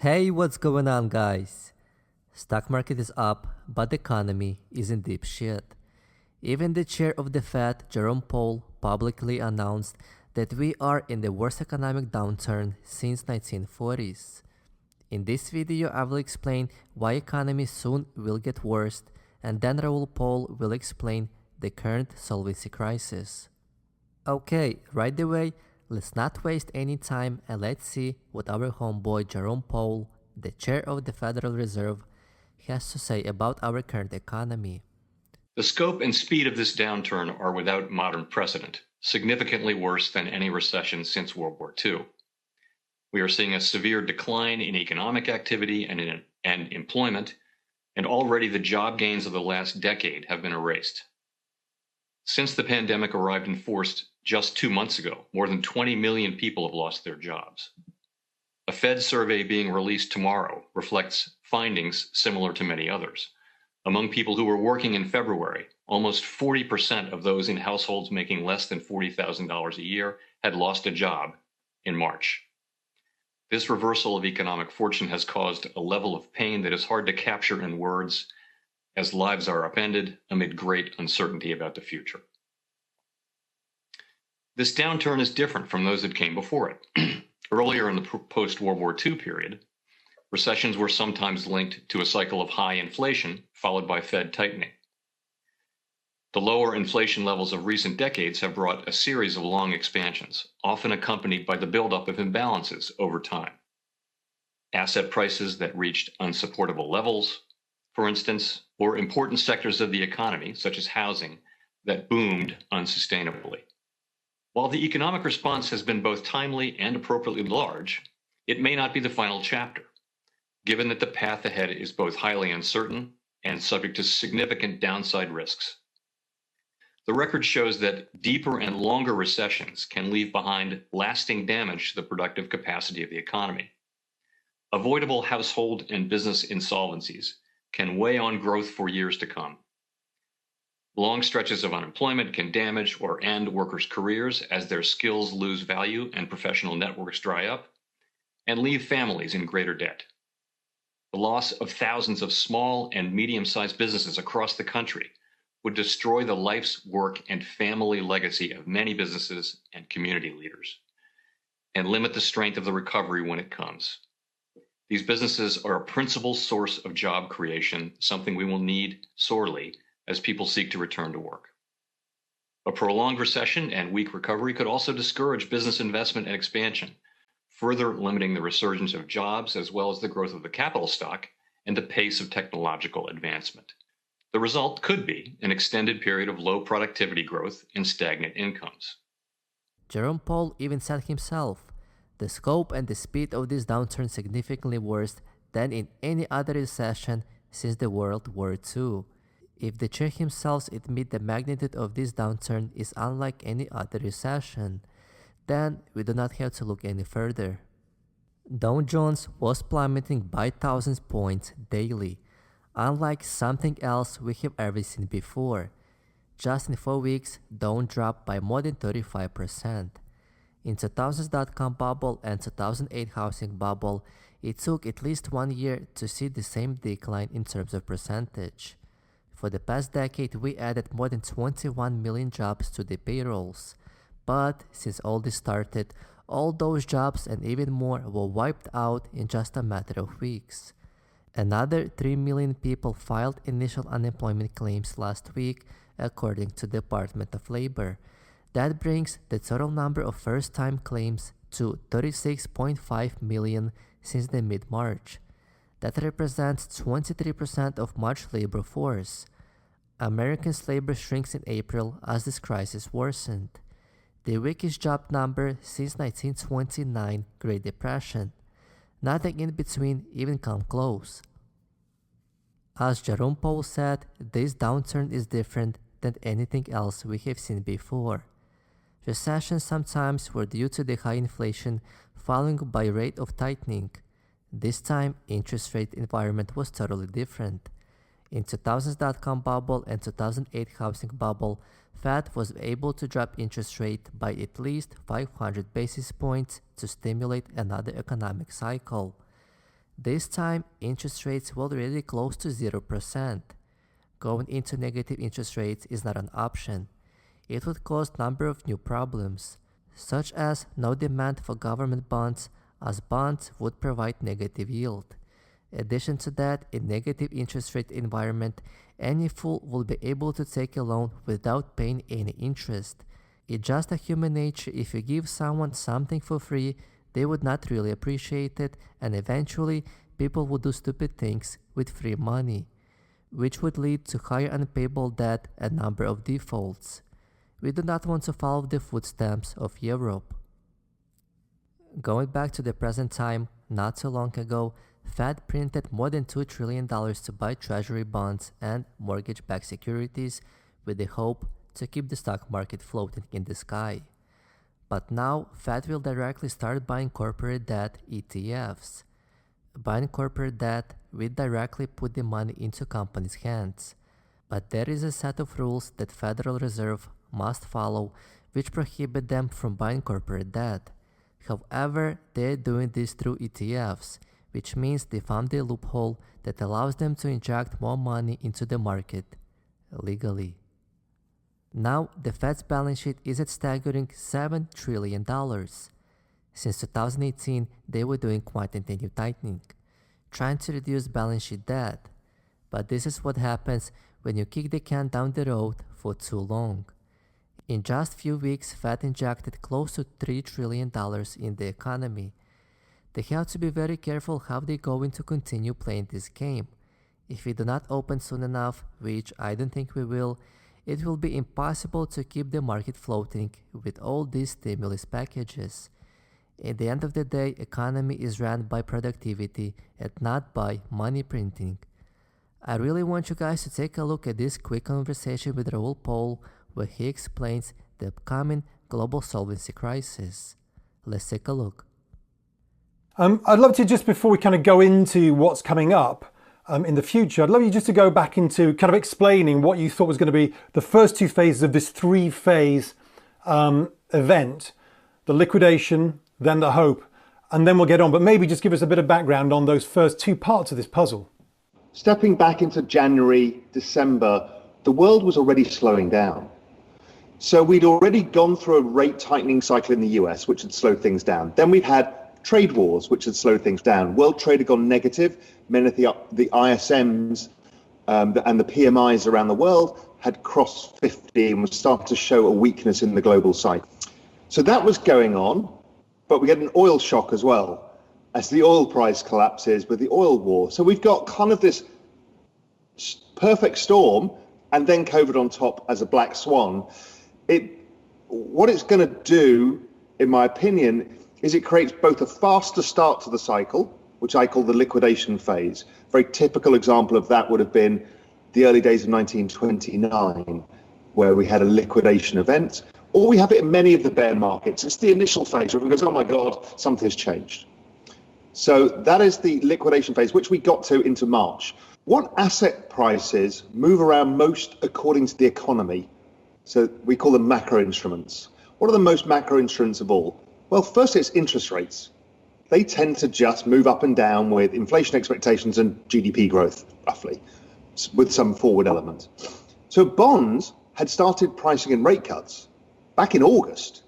Hey, what's going on, guys? Stock market is up, but the economy is in deep shit. Even the chair of the Fed, Jerome Powell, publicly announced that we are in the worst economic downturn since 1940s. In this video, I will explain why economy soon will get worse, and then Raoul Pal will explain the current solvency crisis. Okay, right away, let's not waste any time and let's see what our homeboy Jerome Powell, the chair of the Federal Reserve, has to say about our current economy. The scope and speed of this downturn are without modern precedent, significantly worse than any recession since World War II. We are seeing a severe decline in economic activity and employment, and already the job gains of the last decade have been erased. Since the pandemic arrived in force just 2 months ago, more than 20 million people have lost their jobs. A Fed survey being released tomorrow reflects findings similar to many others. Among people who were working in February, almost 40% of those in households making less than $40,000 a year had lost a job in March. This reversal of economic fortune has caused a level of pain that is hard to capture in words, as lives are upended amid great uncertainty about the future. This downturn is different from those that came before it. Earlier in the post-World War II period, recessions were sometimes linked to a cycle of high inflation followed by Fed tightening. The lower inflation levels of recent decades have brought a series of long expansions, often accompanied by the buildup of imbalances over time. Asset prices that reached unsupportable levels, for instance, or important sectors of the economy, such as housing, that boomed unsustainably. While the economic response has been both timely and appropriately large, it may not be the final chapter, given that the path ahead is both highly uncertain and subject to significant downside risks. The record shows that deeper and longer recessions can leave behind lasting damage to the productive capacity of the economy. Avoidable household and business insolvencies can weigh on growth for years to come. Long stretches of unemployment can damage or end workers' careers as their skills lose value and professional networks dry up, and leave families in greater debt. The loss of thousands of small and medium-sized businesses across the country would destroy the life's work and family legacy of many businesses and community leaders, and limit the strength of the recovery when it comes. These businesses are a principal source of job creation, something we will need sorely as people seek to return to work. A prolonged recession and weak recovery could also discourage business investment and expansion, further limiting the resurgence of jobs as well as the growth of the capital stock and the pace of technological advancement. The result could be an extended period of low productivity growth and stagnant incomes. Jerome Powell even said himself, the scope and the speed of this downturn significantly worse than in any other recession since the World War II. If the chair himself admits the magnitude of this downturn is unlike any other recession, then we do not have to look any further. Dow Jones was plummeting by thousands points daily, unlike something else we have ever seen before. Just in 4 weeks, Dow dropped by more than 35%. In 2000's dot-com bubble and 2008 housing bubble, it took at least 1 year to see the same decline in terms of percentage. For the past decade, we added more than 21 million jobs to the payrolls. But since all this started, all those jobs and even more were wiped out in just a matter of weeks. Another 3 million people filed initial unemployment claims last week, according to the Department of Labor. That brings the total number of first-time claims to 36.5 million since the mid-March. That represents 23% of March labor force. Americans' labor shrinks in April as this crisis worsened. The weakest job number since 1929 Great Depression. Nothing in between even come close. As Jerome Powell said, this downturn is different than anything else we have seen before. Recessions sometimes were due to the high inflation followed by rate of tightening. This time, interest rate environment was totally different. In 2000's dot-com bubble and 2008 housing bubble, Fed was able to drop interest rate by at least 500 basis points to stimulate another economic cycle. This time, interest rates were already close to 0%. Going into negative interest rates is not an option. It would cause a number of new problems, such as no demand for government bonds, as bonds would provide negative yield. In addition to that, in negative interest rate environment, any fool will be able to take a loan without paying any interest. It's just a human nature. If you give someone something for free, they would not really appreciate it, and eventually people would do stupid things with free money, which would lead to higher unpayable debt and number of defaults. We do not want to follow the footsteps of Europe. Going back to the present time, not so long ago, Fed printed more than $2 trillion to buy treasury bonds and mortgage-backed securities with the hope to keep the stock market floating in the sky. But now, Fed will directly start buying corporate debt ETFs. Buying corporate debt will directly put the money into companies' hands. But there is a set of rules that Federal Reserve must follow which prohibit them from buying corporate debt. However, they are doing this through ETFs, which means they found a loophole that allows them to inject more money into the market legally. Now, the Fed's balance sheet is at staggering $7 trillion. Since 2018, they were doing quantitative tightening, trying to reduce balance sheet debt. But this is what happens when you kick the can down the road for too long. In just few weeks, Fed injected close to $3 trillion in the economy. They have to be very careful how they're going to continue playing this game. If we do not open soon enough, which I don't think we will, it will be impossible to keep the market floating with all these stimulus packages. At the end of the day, economy is run by productivity and not by money printing. I really want you guys to take a look at this quick conversation with Raoul Pal, where he explains the upcoming global solvency crisis. Let's take a look. I'd love to, just before we kind of go into what's coming up in the future, I'd love you just to go back into kind of explaining what you thought was going to be the first two phases of this three-phase event, the liquidation, then the hope, and then we'll get on. But maybe just give us a bit of background on those first two parts of this puzzle. Stepping back into January, December, the world was already slowing down. So we'd already gone through a rate tightening cycle in the US, which had slowed things down. Then we'd had trade wars, which had slowed things down. World trade had gone negative. Many of the ISMs and the PMIs around the world had crossed 50 and was starting to show a weakness in the global cycle. So that was going on, but we get an oil shock as well as the oil price collapses with the oil war. So we've got kind of this perfect storm and then COVID on top as a black swan. What it's going to do, in my opinion, is it creates both a faster start to the cycle, which I call the liquidation phase. A very typical example of that would have been the early days of 1929, where we had a liquidation event, or we have it in many of the bear markets. It's the initial phase where everyone goes, oh my God, something has changed. So that is the liquidation phase, which we got to into March. What asset prices move around most according to the economy? So we call them macro instruments. What are the most macro instruments of all? Well, first it's interest rates. They tend to just move up and down with inflation expectations and GDP growth, roughly, with some forward element. So bonds had started pricing in rate cuts back in August,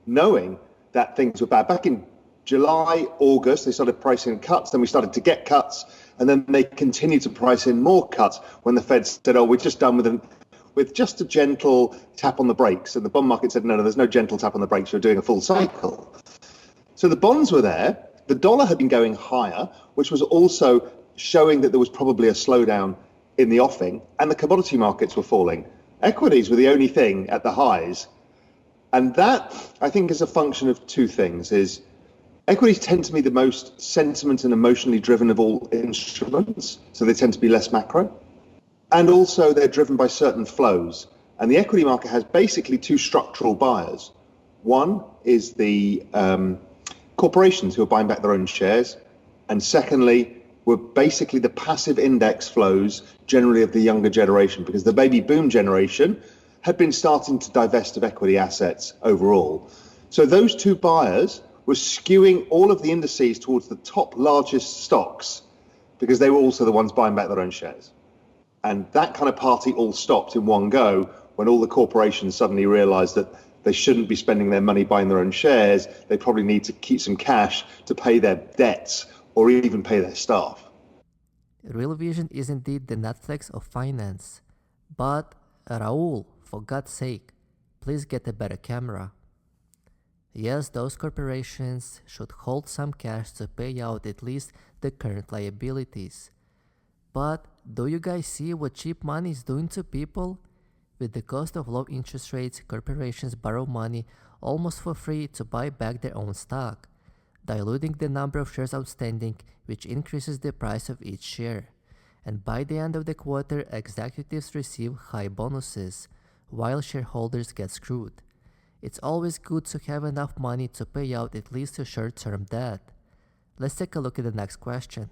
knowing that things were bad. Back in July, August, they started pricing in cuts, then we started to get cuts, and then they continued to price in more cuts when the Fed said, oh, we're just done with just a gentle tap on the brakes. And the bond market said, no, there's no gentle tap on the brakes. You're doing a full cycle. So the bonds were there. The dollar had been going higher, which was also showing that there was probably a slowdown in the offing, and the commodity markets were falling. Equities were the only thing at the highs. And that, I think, is a function of two things. Is equities tend to be the most sentiment and emotionally driven of all instruments, so they tend to be less macro. And also they're driven by certain flows. And the equity market has basically two structural buyers. One is the corporations who are buying back their own shares. And secondly, were basically the passive index flows, generally of the younger generation, because the baby boom generation had been starting to divest of equity assets overall. So those two buyers was skewing all of the indices towards the top largest stocks because they were also the ones buying back their own shares. And that kind of party all stopped in one go when all the corporations suddenly realized that they shouldn't be spending their money buying their own shares. They probably need to keep some cash to pay their debts or even pay their staff. Real Vision is indeed the Netflix of finance. But, Raoul, for God's sake, please get a better camera. Yes, those corporations should hold some cash to pay out at least the current liabilities. But do you guys see what cheap money is doing to people? With the cost of low interest rates, corporations borrow money almost for free to buy back their own stock, diluting the number of shares outstanding, which increases the price of each share. And by the end of the quarter, executives receive high bonuses, while shareholders get screwed. It's always good to have enough money to pay out at least a short-term debt. Let's take a look at the next question.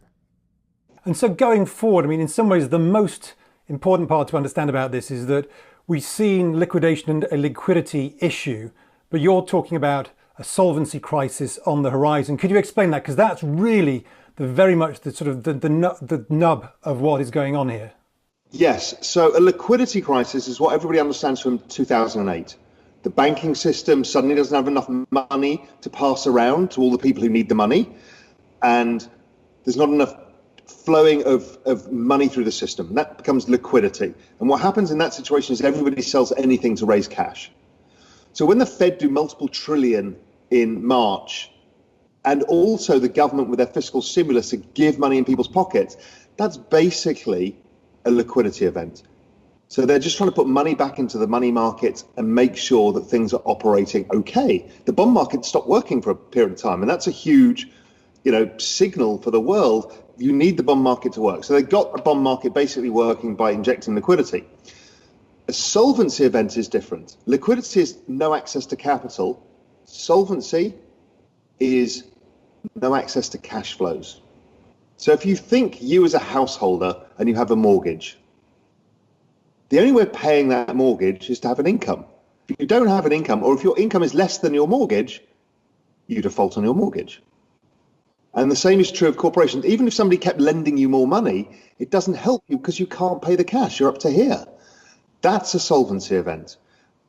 And so going forward, I mean, in some ways, the most important part to understand about this is that we've seen liquidation and a liquidity issue, but you're talking about a solvency crisis on the horizon. Could you explain that? Because that's really very much the sort of the nub of what is going on here. Yes. So a liquidity crisis is what everybody understands from 2008. The banking system suddenly doesn't have enough money to pass around to all the people who need the money. And there's not enough flowing of money through the system. And that becomes liquidity. And what happens in that situation is everybody sells anything to raise cash. So when the Fed do multiple trillion in March, and also the government with their fiscal stimulus to give money in people's pockets, that's basically a liquidity event. So they're just trying to put money back into the money market and make sure that things are operating okay. The bond market stopped working for a period of time, and that's a huge, signal for the world. You need the bond market to work. So they got the bond market basically working by injecting liquidity. A solvency event is different. Liquidity is no access to capital. Solvency is no access to cash flows. So if you think you as a householder and you have a mortgage, the only way of paying that mortgage is to have an income. If you don't have an income, or if your income is less than your mortgage, you default on your mortgage. And the same is true of corporations. Even if somebody kept lending you more money, it doesn't help you because you can't pay the cash. You're up to here. That's a solvency event.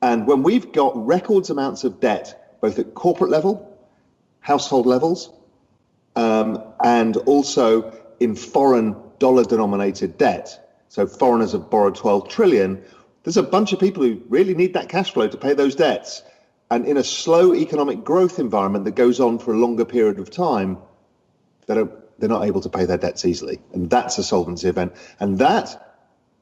And when we've got records amounts of debt, both at corporate level, household levels, and also in foreign dollar-denominated debt, so foreigners have borrowed 12 trillion, there's a bunch of people who really need that cash flow to pay those debts. And in a slow economic growth environment that goes on for a longer period of time, they're not able to pay their debts easily. And that's a solvency event. And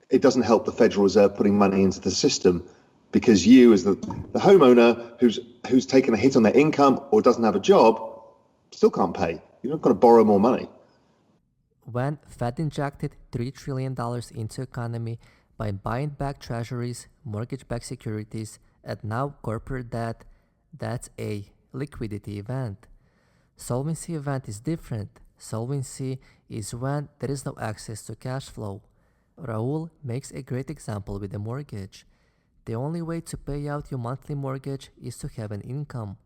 it doesn't help the Federal Reserve putting money into the system, because you as the homeowner who's taken a hit on their income or doesn't have a job still can't pay. You're not going to borrow more money. When Fed injected $3 trillion into economy by buying back treasuries, mortgage-backed securities, and now corporate debt, that's a liquidity event. Solvency event is different. Solvency is when there is no access to cash flow. Raoul makes a great example with a mortgage. The only way to pay out your monthly mortgage is to have an income.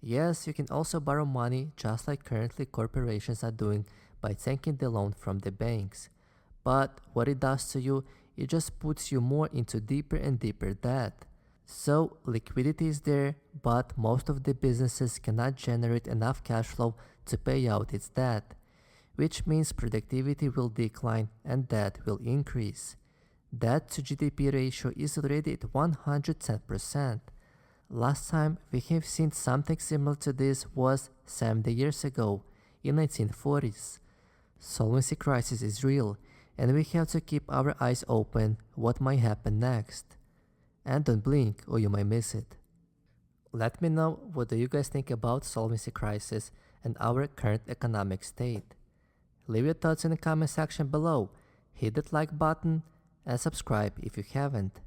Yes, you can also borrow money just like currently corporations are doing by taking the loan from the banks. But what it does to you, it just puts you more into deeper and deeper debt. So liquidity is there, but most of the businesses cannot generate enough cash flow to pay out its debt, which means productivity will decline and debt will increase. Debt to GDP ratio is already at 110%. Last time we have seen something similar to this was 70 years ago, in 1940s. Solvency crisis is real, and we have to keep our eyes open what might happen next. And don't blink or you might miss it. Let me know what do you guys think about solvency crisis and our current economic state. Leave your thoughts in the comment section below, hit that like button, and subscribe if you haven't.